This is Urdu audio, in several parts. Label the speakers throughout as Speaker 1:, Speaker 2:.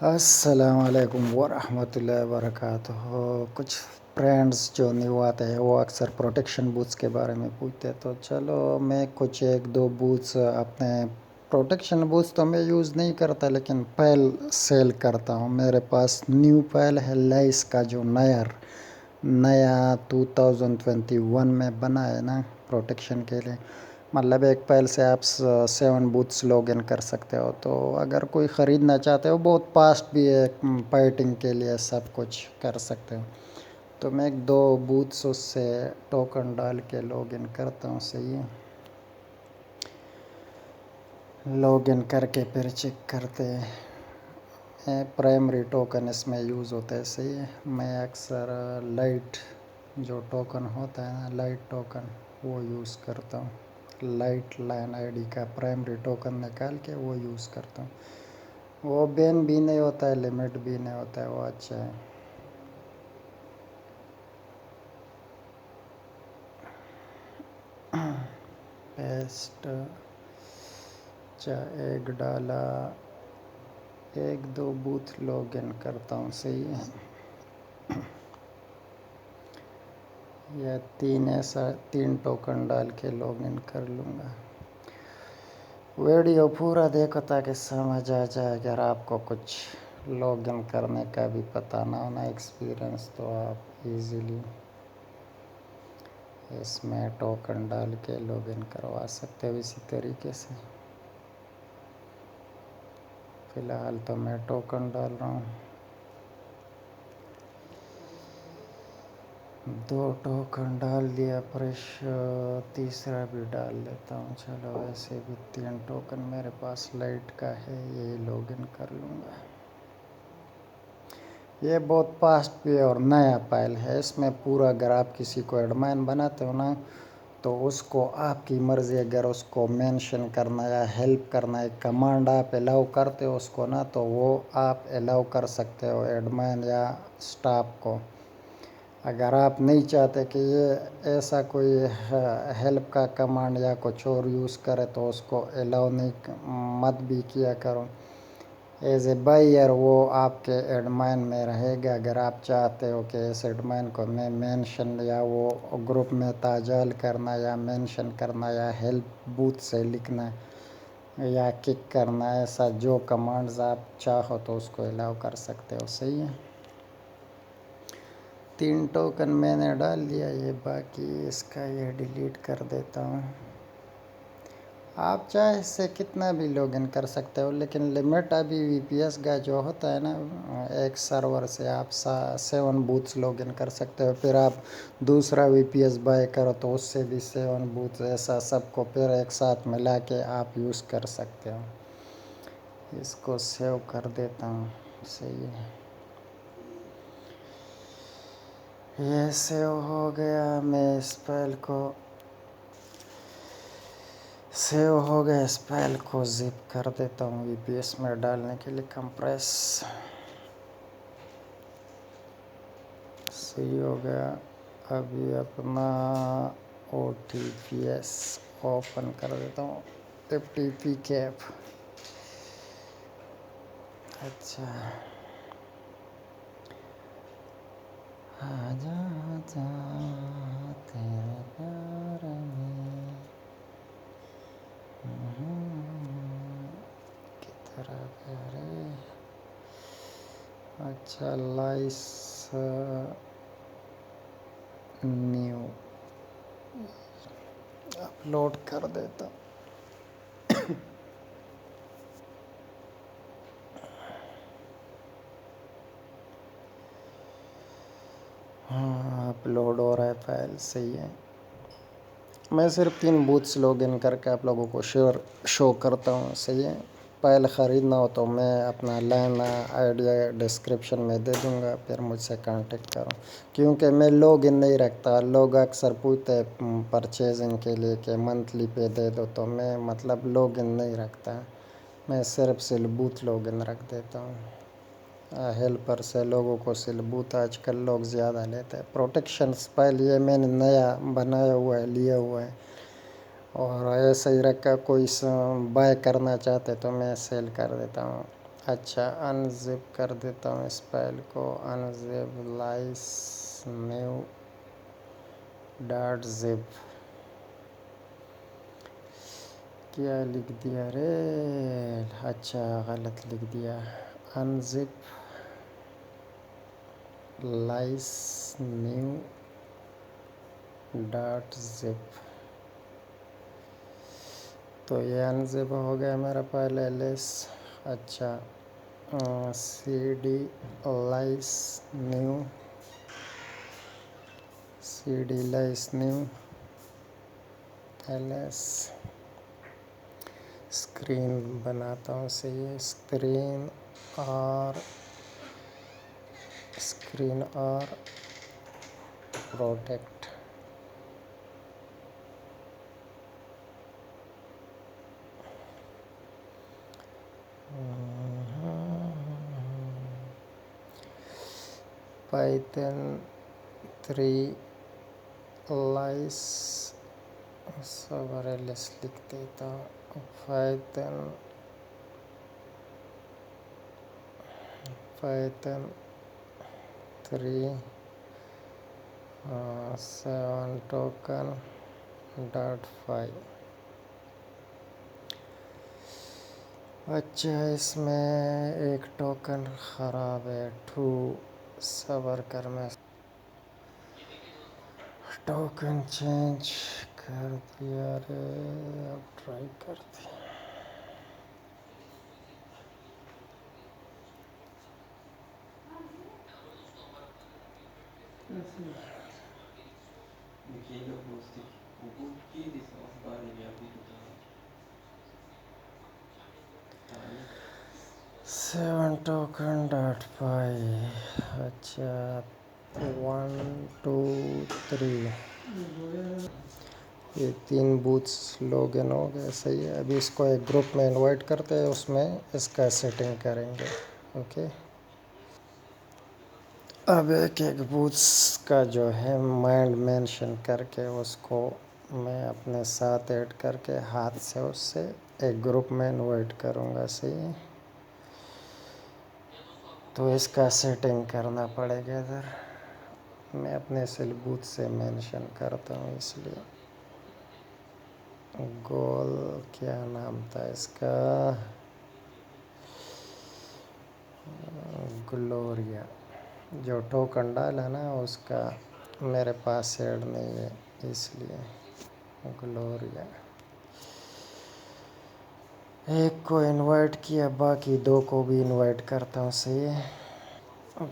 Speaker 1: السلام علیکم ورحمۃ اللہ وبرکاتہ۔ کچھ فرینڈس جو نیو آتے ہیں وہ اکثر پروٹیکشن بوتس کے بارے میں پوچھتے ہیں، تو چلو میں کچھ ایک دو بوتس اپنے پروٹیکشن بوتس تو میں یوز نہیں کرتا، لیکن پائل سیل کرتا ہوں۔ میرے پاس نیو پائل ہے لیس کا، جو نیا 2021 میں بنا ہے نا پروٹیکشن کے لیے، مطلب ایک پائل سے آپ 7 بوتس لاگ ان کر سکتے ہو۔ تو اگر کوئی خریدنا چاہتے ہو، بہت فاسٹ بھی ہے، فائٹنگ کے لیے سب کچھ کر سکتے ہو۔ تو میں ایک دو بوتس اس سے ٹوکن ڈال کے لاگ ان کرتا ہوں، صحیح ہے۔ لاگ ان کر کے پھر چیک کرتے ہیں، پرائمری ٹوکن اس میں یوز ہوتا ہے، صحیح ہے۔ میں اکثر لائٹ جو ٹوکن ہوتا ہے نا، لائٹ ٹوکن وہ یوز کرتا ہوں۔ لائٹ لائن آئی ڈی کا پرائمری ٹوکن نکال کے وہ یوز کرتا ہوں۔ وہ بین بھی نہیں ہوتا ہے، لمٹ بھی نہیں ہوتا ہے، وہ اچھا ہے۔ پیسٹ ایک ڈالا، ایک دو بوتھ لاگ ان کرتا ہوں، صحیح ہے۔ یا تین ٹوکن ڈال کے لاگ ان کر لوں گا۔ ویڈیو پورا دیکھو تاکہ سمجھ آ جائے، اگر آپ کو کچھ لاگ ان کرنے کا بھی پتہ نہ ہونا ایکسپیرئنس، تو آپ ایزیلی اس میں ٹوکن ڈال کے لاگ ان کروا سکتے ہو اسی طریقے سے۔ فی الحال تو میں ٹوکن ڈال رہا ہوں، 2 ٹوکن ڈال دیا، فریش تیسرا بھی ڈال لیتا ہوں۔ چلو ایسے بھی 3 ٹوکن میرے پاس لائٹ کا ہے، یہی لاگ ان کر لوں گا۔ یہ بہت فاسٹ بھی ہے اور نیا فائل ہے، اس میں پورا اگر آپ کسی کو ایڈمن بناتے ہو نا، تو اس کو آپ کی مرضی، اگر اس کو مینشن کرنا یا ہیلپ کرنا ہے، کمانڈ آپ الاؤ کرتے ہو اس کو نا، تو وہ آپ الاؤ کر سکتے ہو ایڈمن یا سٹاف کو۔ اگر آپ نہیں چاہتے کہ یہ ایسا کوئی ہیلپ کا کمانڈ یا کچھ اور یوز کرے، تو اس کو الاؤ نہیں مت بھی کیا کرو۔ ایز اے بائیر وہ آپ کے ایڈمن میں رہے گا۔ اگر آپ چاہتے ہو کہ اس ایڈمن کو میں مینشن یا وہ گروپ میں تاجال کرنا یا مینشن کرنا یا ہیلپ بوتھ سے لکھنا یا کک کرنا، ایسا جو کمانڈز آپ چاہو تو اس کو الاؤ کر سکتے ہو، صحیح ہے۔ 3 ٹوکن میں نے ڈال دیا، یہ باقی اس کا یہ ڈیلیٹ کر دیتا ہوں۔ آپ چاہے اس سے کتنا بھی لاگ ان کر سکتے ہو، لیکن لمٹ ابھی وی پی ایس کا جو ہوتا ہے نا، ایک سرور سے آپ 7 بوتس لاگ ان کر سکتے ہو۔ پھر آپ دوسرا وی پی ایس بائی کرو تو اس سے بھی 7 بوتس، ایسا سب کو پھر ایک ساتھ ملا کے آپ یوز کر سکتے ہو۔ اس کو سیو کر دیتا ہوں، صحیح ہے۔ یہ سیو ہو گیا، میں اس فائل کو سیو ہو گیا، اس فائل کو زپ کر دیتا ہوں وی پی ایس میں ڈالنے کے لیے، کمپریس، صحیح ہو گیا۔ ابھی اپنا O T P S open کر دیتا ہوں، ایف ٹی پی کیپ۔ اچھا، آجا آجا تیرے پیار میں کدھر آ گیا رے۔ اچھا، لائس نیو اپلوڈ کر دیتا ہوں۔ ہاں، اپلوڈ ہو رہا ہے فائل، صحیح ہے۔ میں صرف 3 بوتس لاگ ان کر کے آپ لوگوں کو شو کرتا ہوں، صحیح ہے۔ فائل خریدنا ہو تو میں اپنا لائن آئیڈیا ڈسکرپشن میں دے دوں گا، پھر مجھ سے کانٹیکٹ کرو، کیونکہ میں لاگ ان نہیں رکھتا۔ لوگ اکثر پوچھتے ہیں پرچیزنگ کے لیے کہ منتھلی پہ دے دو، تو میں مطلب لاگ ان نہیں رکھتا، میں صرف بوتھ لاگ ان رکھ دیتا ہوں۔ ہیلپر سے لوگوں کو بوتھ آج کل لوگ زیادہ لیتے ہیں۔ پروٹیکشن فائل یہ میں نے نیا بنایا ہوا ہے، لیا ہوا ہے، اور ایسا ہی رکھا، کوئی بائی کرنا چاہتے تو میں سیل کر دیتا ہوں۔ اچھا انزپ کر دیتا ہوں اس فائل کو. انزپ لائس نیو ڈاٹ زپ. کیا لکھ دیا رے؟ اچھا غلط لکھ دیا. انزپ لائس نیو ڈاٹ زپ. تو یہ انزپ ہو گیا میرا فائل ایلس. اچھا C D لائس new else. Screen بناتا ہوں صحیح. اسکرین اور پروٹیکٹ. پائتن 3 لائس سوور ایلس لکھ دیتا ہوں. پائتن 3 7 ٹوکن ڈاٹ 5. اچھا اس میں ایک ٹوکن خراب ہے. سور کر میں ٹوکن چینج کر دیا رے. اب ٹرائی کرتے ہیں. Seven token dot 5. اچھا 1 2 3 یہ 3 بوتس لاگ ان ہو گئے. صحیح ہے. ابھی اس کو ایک گروپ میں انوائٹ کرتے ہیں. اس میں اس کا سیٹنگ کریں گے. اوکے اب ایک ایک بوتس کا جو ہے مائنڈ مینشن کر کے اس کو میں اپنے ساتھ ایڈ کر کے ہاتھ سے اس سے ایک گروپ میں انوائٹ کروں گا. صحیح ہے. تو اس کا سیٹنگ کرنا پڑے گا. ادھر میں اپنے سیل بوتھ سے مینشن کرتا ہوں. اس لیے گول کیا نام تھا اس کا؟ گلوریا. جو ٹوکن ڈالا نا اس کا میرے پاس ایڈ نہیں ہے اس لیے گلوریا. ایک کو انوائٹ کیا باقی 2 کو بھی انوائٹ کرتا ہوں. صحیح ہے.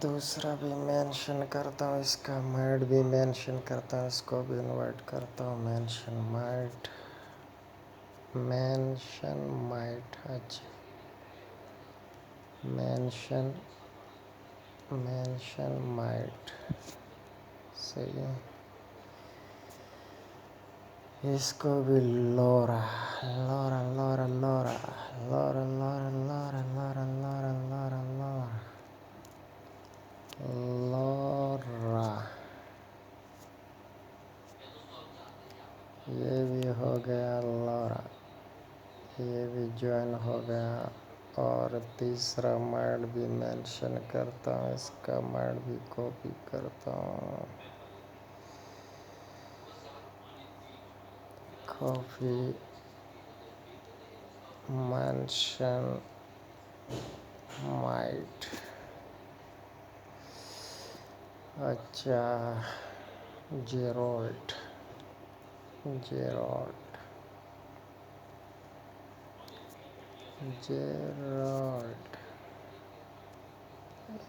Speaker 1: دوسرا بھی مینشن کرتا ہوں. اس کا مائٹ بھی مینشن کرتا ہوں. اس کو بھی انوائٹ کرتا ہوں. Mention might. اچھا مینشن مائٹ. صحیح ہے. اس کو بھی لورا لورا لورا لورا لورا لورا لورا لورا لورا لورا لورا. یہ بھی ہو گیا لورا. یہ بھی جوائن ہو گیا. اور تیسرا مائنڈ بھی مینشن کرتا ہوں. اس کا مائنڈ بھی کاپی کرتا ہوں. Copy mention might. اچھا جیروڈ.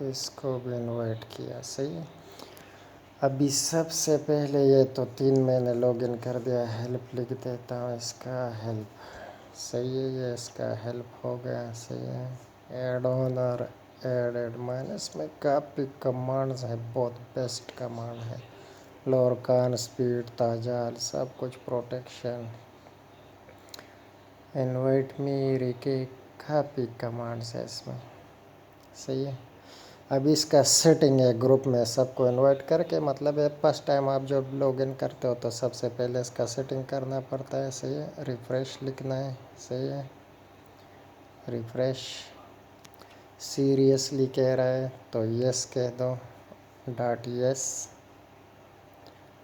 Speaker 1: اس کو بھی انوائٹ کیا. صحیح ہے. ابھی سب سے پہلے یہ تو 3 میں نے لاگ ان کر دیا. ہیلپ لکھ دیتا ہوں. اس کا ہیلپ. صحیح ہے. یہ اس کا ہیلپ ہو گیا. صحیح ہے. ایڈ آن اور ایڈ اس میں کافی کمانڈز ہیں. بہت بیسٹ کمانڈ ہے. لورکان اسپیڈ تاجال سب کچھ پروٹیکشن انوائٹ میری کے کافی کمانڈز ہے اس میں. صحیح ہے. ابھی اس کا سیٹنگ ہے گروپ میں سب کو انوائٹ کر کے مطلب ہے فرسٹ ٹائم آپ جب لاگ ان کرتے ہو تو سب سے پہلے اس کا سیٹنگ کرنا پڑتا ہے. صحیح ہے. ریفریش لکھنا ہے. صحیح ہے. ریفریش سیریسلی کہہ رہا ہے تو یس کہہ دو، ڈاٹ یس،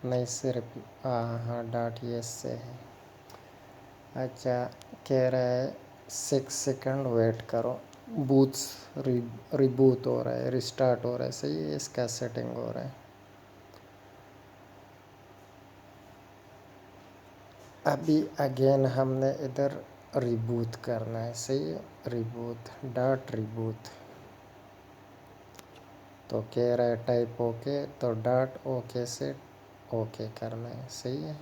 Speaker 1: نہیں صرف ہاں ڈاٹ یس سے ہے۔ اچھا کہہ رہا ہے 6 سیکنڈ ویٹ کرو، بوتس ریبوت ہو رہا ہے، ریسٹارٹ ہو رہا ہے، صحیح ہے، اس کا سیٹنگ ہو رہا ہے۔ ابھی اگین ہم نے ادھر ریبوت کرنا ہے، صحیح ہے، ریبوت ڈاٹ ریبوت، تو کہہ رہا ہے ٹائپ اوکے، تو ڈاٹ اوکے سے اوکے کرنا ہے، صحیح ہے،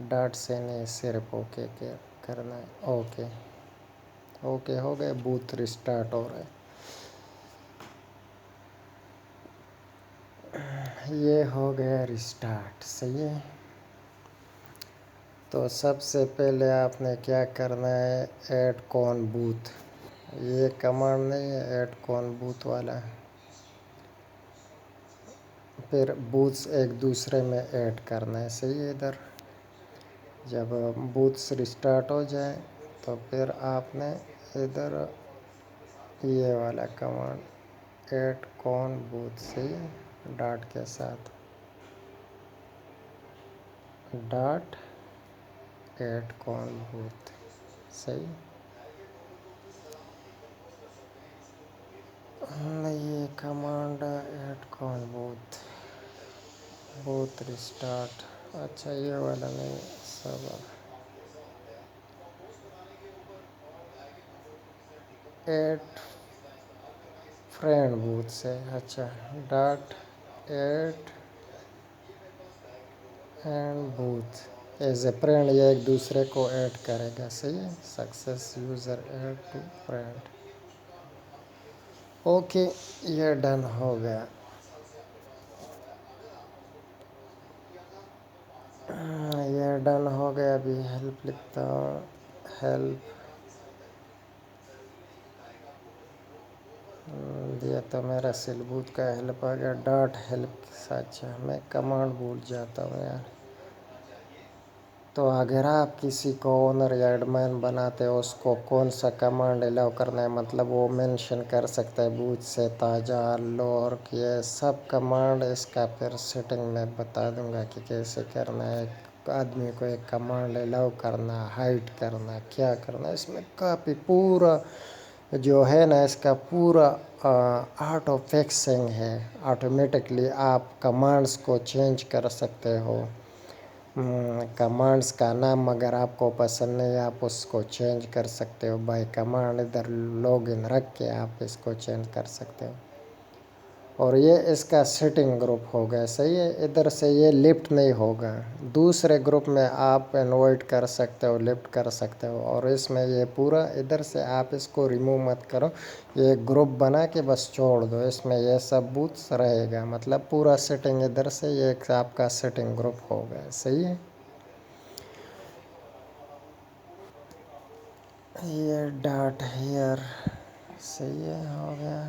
Speaker 1: ڈاٹ سے نہیں صرف اوکے کرنا ہے، اوکے، اوکے ہو گئے، بوت ریسٹارٹ ہو رہا ہے۔ یہ ہو گیا ریسٹارٹ، صحیح ہے۔ تو سب سے پہلے آپ نے کیا کرنا ہے، ایڈ کون بوت، یہ کمانڈ نہیں ہے ایڈ کون بوت والا، پھر بوتس ایک دوسرے میں ایڈ کرنا ہے، صحیح ہے۔ ادھر جب بوتس ریسٹارٹ ہو جائے تو پھر آپ نے ادھر یہ والا کمانڈ ایڈ کون بوت، صحیح ہے، ڈاٹ کے ساتھ، ڈاٹ ایڈ کون بوت، صحیح، یہ کمانڈ ایڈ کون بوت، بوت ریسٹارٹ، اچھا یہ والا نہیں سب، ایڈ فرینڈ بوت سے، اچھا dot add and bot as a friend, یہ ایک دوسرے کو ایڈ کرے گا، صحیح ہے، success user add to friend, okay یہ ڈن ہو گیا۔ یہ ڈن ہو گیا، ابھی ہیلپ لکھتا ہوں، ہیلپ دیا تو میرا سلبوت کا ہیلپ آ گیا، ڈاٹ ہیلپ، اچھا میں کمانڈ بھول جاتا ہوں یار۔ تو اگر آپ کسی کو اونر یا ایڈمن بناتے ہو، اس کو کون سا کمانڈ الاؤ کرنا ہے، مطلب وہ مینشن کر سکتا ہے، بوت سے تاجا لورک، یہ سب کمانڈ، اس کا پھر سیٹنگ میں بتا دوں گا کہ کیسے کرنا ہے، آدمی کو ایک کمانڈ الاؤ کرنا، ہائڈ کرنا، کیا کرنا، اس میں کافی پورا جو ہے نا، اس کا پورا آٹو فکسنگ ہے، آٹومیٹکلی آپ کمانڈز کو چینج کر سکتے ہو، کمانڈز کا نام اگر آپ کو پسند نہیں، آپ اس کو چینج کر سکتے ہو بائی کمانڈ، ادھر لاگ ان رکھ کے آپ اس کو چینج کر سکتے ہو۔ اور یہ اس کا سیٹنگ گروپ ہوگا، صحیح ہے، ادھر سے یہ لفٹ نہیں ہوگا، دوسرے گروپ میں آپ انوائٹ کر سکتے ہو، لفٹ کر سکتے ہو، اور اس میں یہ پورا ادھر سے آپ اس کو ریموو مت کرو، یہ گروپ بنا کے بس چھوڑ دو، اس میں یہ سب بوتس رہے گا، مطلب پورا سیٹنگ ادھر سے یہ ایک آپ کا سیٹنگ گروپ ہوگا، صحیح ہے۔ یہ ڈاٹ ہیئر، صحیح ہے، ہو گیا،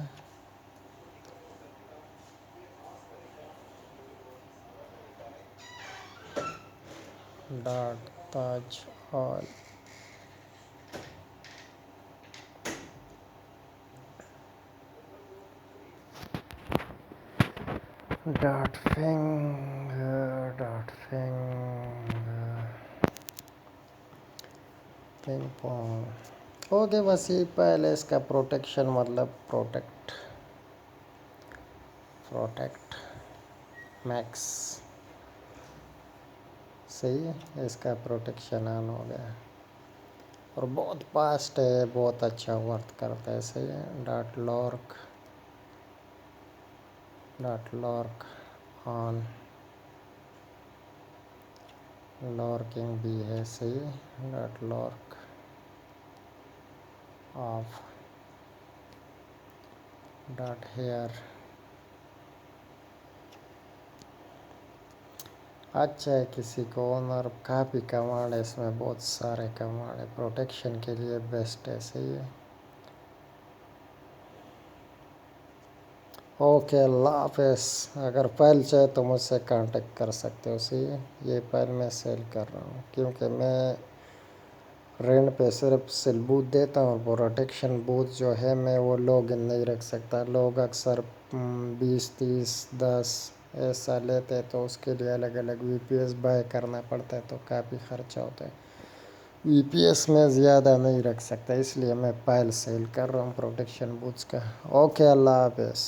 Speaker 1: ڈاٹ تاج آل، ڈاٹ فنگ، ڈاٹ فنگ، پنگ پونگ، اوکے، بس یہ پہلے اس کا پروٹیکشن، مطلب پروٹیکٹ میکس، صحیح ہے، اس کا پروٹیکشن آن ہو گیا، اور بہت فاسٹ ہے، بہت اچھا ورک کرتا ہے، صحیح ہے، ڈاٹ لارک آن، لارکنگ بھی ہے، صحیح ہے، ڈاٹ لارک آف، ڈاٹ ہیئر، اچھا ہے، کسی کو اونر کافی کمانڈ ہے، اس میں بہت سارے کمانڈ ہے، پروٹیکشن کے لیے بیسٹ ہے، صحیح ہے، اوکے، اللہ حافظ، اگر فائل چاہے تو مجھ سے کانٹیکٹ کر سکتے ہو، صحیح ہے، یہ فائل میں سیل کر رہا ہوں، کیونکہ میں رینٹ پہ صرف سل بوت دیتا ہوں، اور پروٹیکشن بوت جو ہے میں وہ لاگ ان نہیں رکھ سکتا. لوگ اکثر 20 30 10 ایسا لیتے تو اس کے لیے الگ الگ وی پی ایس بائی کرنا پڑتا ہے، تو کافی خرچہ ہوتا ہے. وی پی ایس میں زیادہ نہیں رکھ سکتا، اس لیے میں پائل سیل کر رہا ہوں پروٹیکشن بوٹس کا. اوکے، اللہ حافظ.